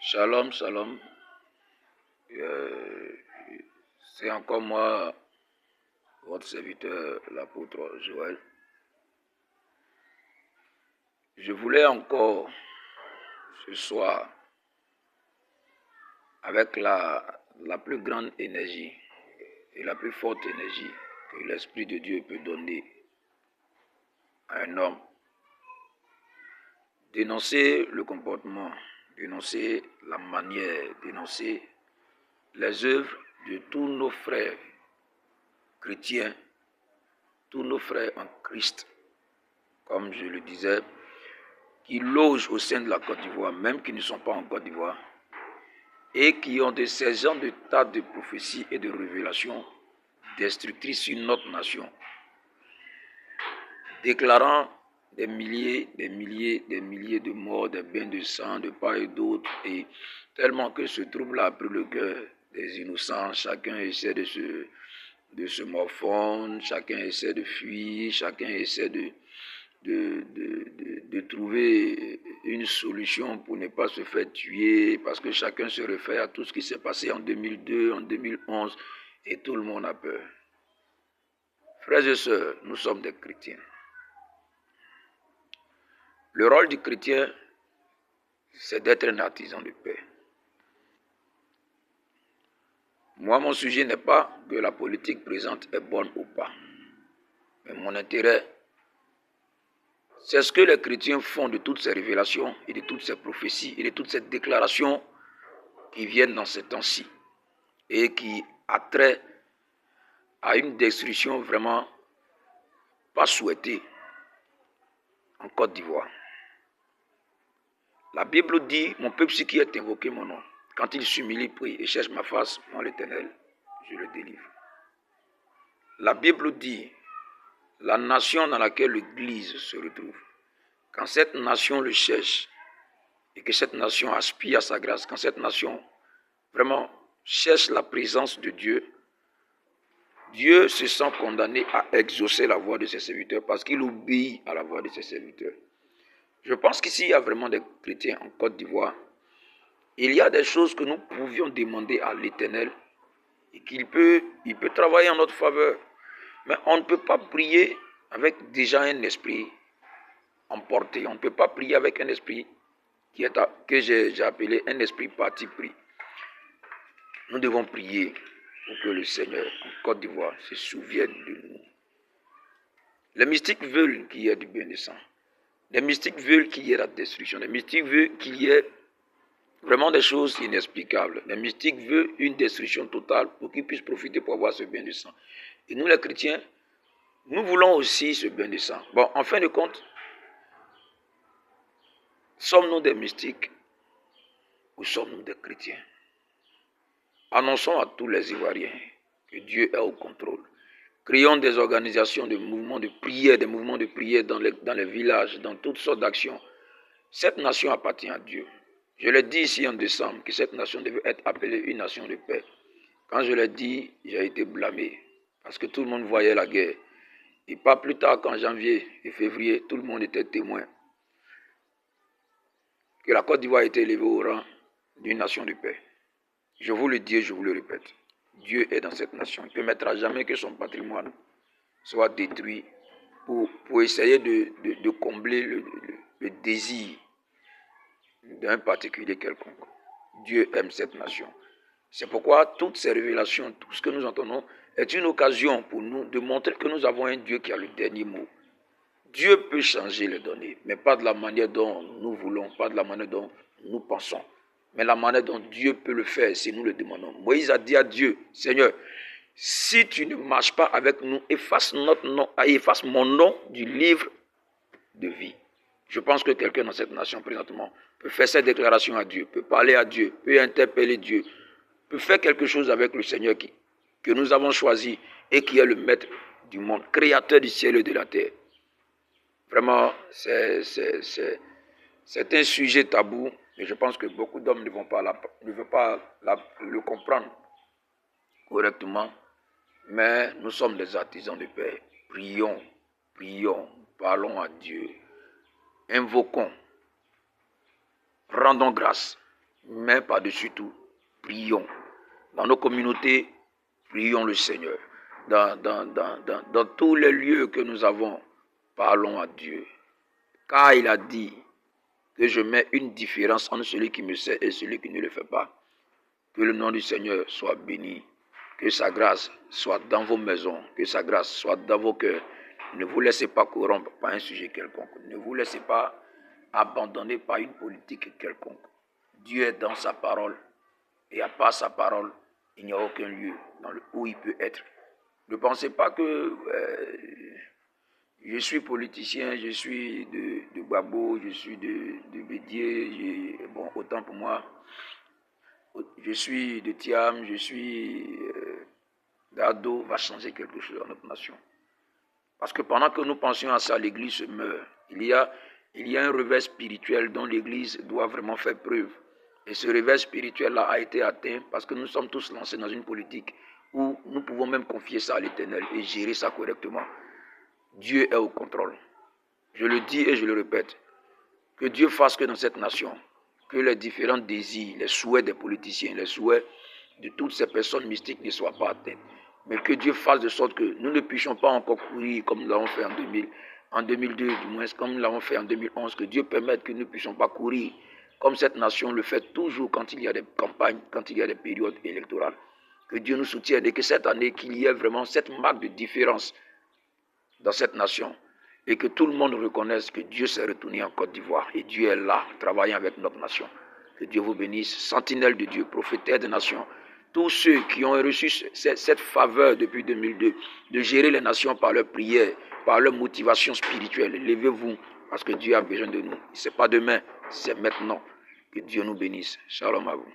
Shalom, shalom. Euh, c'est encore moi, votre serviteur, l'apôtre Joël. Je voulais encore ce soir, avec la plus grande énergie et la plus forte énergie que l'Esprit de Dieu peut donner à un homme, dénoncer le comportement, dénoncer la manière, dénoncer les œuvres de tous nos frères chrétiens, tous nos frères en Christ, comme je le disais, qui logent au sein de la Côte d'Ivoire, même qui ne sont pas en Côte d'Ivoire, et qui ont de ces genres de tas de prophéties et de révélations destructrices sur notre nation, déclarant des milliers de morts, des bains de sang de part et d'autre, et tellement que ce trouble a pris le cœur des innocents. Chacun essaie de se morfondre, chacun essaie de fuir, chacun essaie de trouver une solution pour ne pas se faire tuer, parce que chacun se réfère à tout ce qui s'est passé en 2002, en 2011, et tout le monde a peur. Frères et sœurs, nous sommes des chrétiens. Le rôle du chrétien, c'est d'être un artisan de paix. Moi, mon sujet n'est pas que la politique présente est bonne ou pas, mais mon intérêt, c'est ce que les chrétiens font de toutes ces révélations et de toutes ces prophéties et de toutes ces déclarations qui viennent dans ces temps-ci et qui a trait à une destruction vraiment pas souhaitée en Côte d'Ivoire. La Bible dit, mon peuple qui est invoqué mon nom, quand il s'humilie, prie et cherche ma face, moi l'Éternel, je le délivre. La Bible dit, la nation dans laquelle l'Église se retrouve, quand cette nation le cherche et que cette nation aspire à sa grâce, quand cette nation vraiment cherche la présence de Dieu, Dieu se sent condamné à exaucer la voix de ses serviteurs parce qu'il obéit à la voix de ses serviteurs. Je pense qu'ici, il y a vraiment des chrétiens en Côte d'Ivoire. Il y a des choses que nous pouvions demander à l'Éternel et qu'il peut travailler en notre faveur. Mais on ne peut pas prier avec déjà un esprit emporté. On ne peut pas prier avec un esprit que j'ai appelé un esprit parti pris. Nous devons prier pour que le Seigneur en Côte d'Ivoire se souvienne de nous. Les mystiques veulent qu'il y ait du bain de sang. Les mystiques veulent qu'il y ait la destruction. Les mystiques veulent qu'il y ait vraiment des choses inexplicables. Les mystiques veulent une destruction totale pour qu'ils puissent profiter pour avoir ce bain de sang. Et nous, les chrétiens, nous voulons aussi ce bain de sang. Bon, en fin de compte, sommes-nous des mystiques ou sommes-nous des chrétiens? Annonçons à tous les Ivoiriens que Dieu est au contrôle. Créons des organisations, des mouvements de prière, dans les villages, dans toutes sortes d'actions. Cette nation appartient à Dieu. Je l'ai dit ici en décembre que cette nation devait être appelée une nation de paix. Quand je l'ai dit, j'ai été blâmé parce que tout le monde voyait la guerre. Et pas plus tard qu'en janvier et février, tout le monde était témoin que la Côte d'Ivoire était élevée au rang d'une nation de paix. Je vous le dis et je vous le répète. Dieu est dans cette nation. Il ne permettra jamais que son patrimoine soit détruit pour essayer de combler le désir d'un particulier quelconque. Dieu aime cette nation. C'est pourquoi toutes ces révélations, tout ce que nous entendons, est une occasion pour nous de montrer que nous avons un Dieu qui a le dernier mot. Dieu peut changer les données, mais pas de la manière dont nous voulons, pas de la manière dont nous pensons, mais la manière dont Dieu peut le faire si nous le demandons. Moïse a dit à Dieu, Seigneur, si tu ne marches pas avec nous, efface mon nom du livre de vie. Je pense que quelqu'un dans cette nation présentement peut faire cette déclaration à Dieu, peut parler à Dieu, peut interpeller Dieu, peut faire quelque chose avec le Seigneur que nous avons choisi et qui est le maître du monde, créateur du ciel et de la terre. Vraiment, c'est un sujet tabou, mais je pense que beaucoup d'hommes ne veulent pas le comprendre correctement. Mais nous sommes des artisans de paix. Prions, parlons à Dieu, invoquons, rendons grâce Mais par-dessus tout, prions. Dans nos communautés, prions le Seigneur. Dans tous les lieux que nous avons, parlons à Dieu. Car il a dit que je mets une différence entre celui qui me sait et celui qui ne le fait pas. Que le nom du Seigneur soit béni. Que sa grâce soit dans vos maisons. Que sa grâce soit dans vos cœurs. Ne vous laissez pas corrompre par un sujet quelconque. Ne vous laissez pas abandonner par une politique quelconque. Dieu est dans sa parole. Et à part sa parole, il n'y a aucun lieu où il peut être. Ne pensez pas que je suis politicien, je suis de Gbagbo, je suis de Bédier, bon, autant pour moi. Je suis de Thiam, je suis d'Ado, va changer quelque chose dans notre nation. Parce que pendant que nous pensions à ça, l'Église se meurt. Il y a un revers spirituel dont l'Église doit vraiment faire preuve. Et ce revers spirituel-là a été atteint parce que nous sommes tous lancés dans une politique où nous pouvons même confier ça à l'Éternel et gérer ça correctement. Dieu est au contrôle. Je le dis et je le répète. Que Dieu fasse que dans cette nation, que les différents désirs, les souhaits des politiciens, les souhaits de toutes ces personnes mystiques ne soient pas atteints. Mais que Dieu fasse de sorte que nous ne puissions pas encore courir comme nous l'avons fait en 2002 du moins, comme nous l'avons fait en 2011. Que Dieu permette que nous ne puissions pas courir comme cette nation le fait toujours quand il y a des campagnes, quand il y a des périodes électorales. Que Dieu nous soutienne et que cette année, qu'il y ait vraiment cette marque de différence dans cette nation. Et que tout le monde reconnaisse que Dieu s'est retourné en Côte d'Ivoire. Et Dieu est là, travaillant avec notre nation. Que Dieu vous bénisse, sentinelle de Dieu, prophète des nations. Tous ceux qui ont reçu cette faveur depuis 2002, de gérer les nations par leur prière, par leur motivation spirituelle, levez-vous, parce que Dieu a besoin de nous. Ce n'est pas demain, c'est maintenant. Que Dieu nous bénisse. Shalom à vous.